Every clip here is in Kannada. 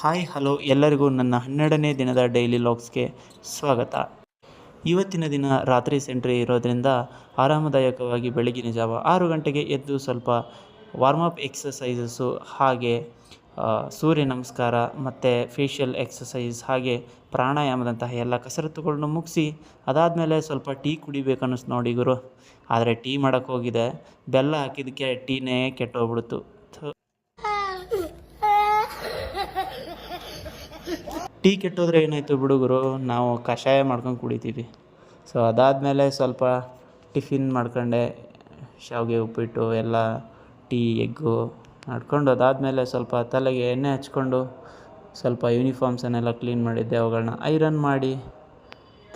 ಹಾಯ್ ಹಲೋ ಎಲ್ಲರಿಗೂ ನನ್ನ 12ನೇ ದಿನದ ಡೈಲಿ ಲಾಗ್ಸ್ಗೆ ಸ್ವಾಗತ. ಇವತ್ತಿನ ದಿನ ರಾತ್ರಿ ಸೆಂಟ್ರಿ ಇರೋದ್ರಿಂದ ಆರಾಮದಾಯಕವಾಗಿ ಬೆಳಗಿನ ಜಾವ 6 ಗಂಟೆಗೆ ಎದ್ದು ಸ್ವಲ್ಪ ವಾರ್ಮಪ್ ಎಕ್ಸಸೈಸಸ್ಸು ಹಾಗೆ ಸೂರ್ಯ ನಮಸ್ಕಾರ ಮತ್ತು ಫೇಶಿಯಲ್ ಎಕ್ಸಸೈಸ್ ಹಾಗೆ ಪ್ರಾಣಾಯಾಮದಂತಹ ಎಲ್ಲ ಕಸರತ್ತುಗಳನ್ನು ಮುಗಿಸಿ ಅದಾದಮೇಲೆ ಸ್ವಲ್ಪ ಟೀ ಕುಡಿಬೇಕನ್ನಿಸ್ತು ನೋಡಿ ಗುರು. ಆದರೆ ಟೀ ಮಾಡೋಕ್ಕೆ ಹೋಗಿದೆ, ಬೆಲ್ಲ ಹಾಕಿದ್ದಕ್ಕೆ ಟೀನೇ ಕೆಟ್ಟೋಗ್ಬಿಡ್ತು. ಟೀ ಕೆಟ್ಟೋದ್ರೆ ಏನಾಯಿತು ಬಿಡುಗರು, ನಾವು ಕಷಾಯ ಮಾಡ್ಕೊಂಡು ಕುಡಿತೀವಿ. ಸೊ ಅದಾದಮೇಲೆ ಸ್ವಲ್ಪ ಟಿಫಿನ್ ಮಾಡ್ಕೊಂಡೆ, ಶಾವಿಗೆ ಉಪ್ಪಿಟ್ಟು ಎಲ್ಲ ಟೀ ಎಗ್ಗು ಮಾಡ್ಕೊಂಡು ಅದಾದಮೇಲೆ ಸ್ವಲ್ಪ ತಲೆಗೆ ಎಣ್ಣೆ ಹಚ್ಕೊಂಡು ಸ್ವಲ್ಪ ಯೂನಿಫಾರ್ಮ್ಸನ್ನೆಲ್ಲ ಕ್ಲೀನ್ ಮಾಡಿದ್ದೆ, ಅವುಗಳನ್ನ ಐರನ್ ಮಾಡಿ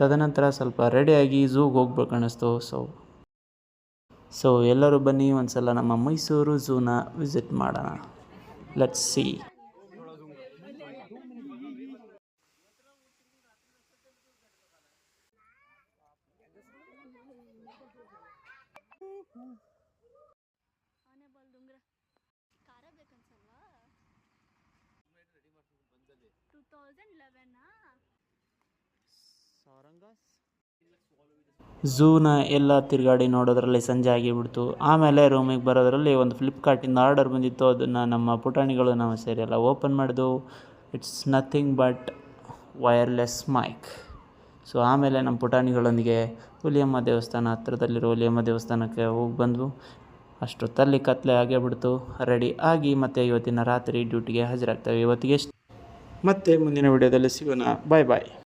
ತದನಂತರ ಸ್ವಲ್ಪ ರೆಡಿಯಾಗಿ ಝೂಗೆ ಹೋಗ್ಬೇಕು ಅನ್ನಿಸ್ತು. ಸೊ ಎಲ್ಲರೂ ಬನ್ನಿ ಒಂದು ಸಲ ನಮ್ಮ ಮೈಸೂರು ಝೂನ ವಿಸಿಟ್ ಮಾಡೋಣ. Let's see. ಝೂನ ಎಲ್ಲ ತಿರುಗಾಡಿ ನೋಡೋದ್ರಲ್ಲಿ ಸಂಜೆ ಆಗಿಬಿಡ್ತು. ಆಮೇಲೆ ರೂಮಿಗೆ ಬರೋದ್ರಲ್ಲಿ ಒಂದು ಫ್ಲಿಪ್ಕಾರ್ಟಿಂದ ಆರ್ಡರ್ ಬಂದಿತ್ತು, ಅದನ್ನು ನಮ್ಮ ಪುಟಾಣಿಗಳು ನಾವು ಸೇರಿ ಎಲ್ಲ ಓಪನ್ ಮಾಡಿದ್ವು. It's nothing but wireless mike. So ಆಮೇಲೆ ನಮ್ಮ ಪುಟಾಣಿಗಳೊಂದಿಗೆ ಹುಲಿಯಮ್ಮ ದೇವಸ್ಥಾನ ಹತ್ರದಲ್ಲಿರೋ ಹುಲಿಯಮ್ಮ ದೇವಸ್ಥಾನಕ್ಕೆ ಹೋಗಿ ಬಂದ್ವು. ಅಷ್ಟೊತ್ತಲ್ಲಿ ಕತ್ಲೆ ಆಗೇ ಬಿಡ್ತು. ರೆಡಿ ಆಗಿ ಮತ್ತೆ ಇವತ್ತಿನ ರಾತ್ರಿ ಡ್ಯೂಟಿಗೆ ಹಾಜರಾಗ್ತೇವೆ. ಇವತ್ತಿಗೆ ಮತ್ತೆ ಮುಂದಿನ ವಿಡಿಯೋದಲ್ಲಿ ಸಿಗೋಣ. ಬಾಯ್ ಬಾಯ್.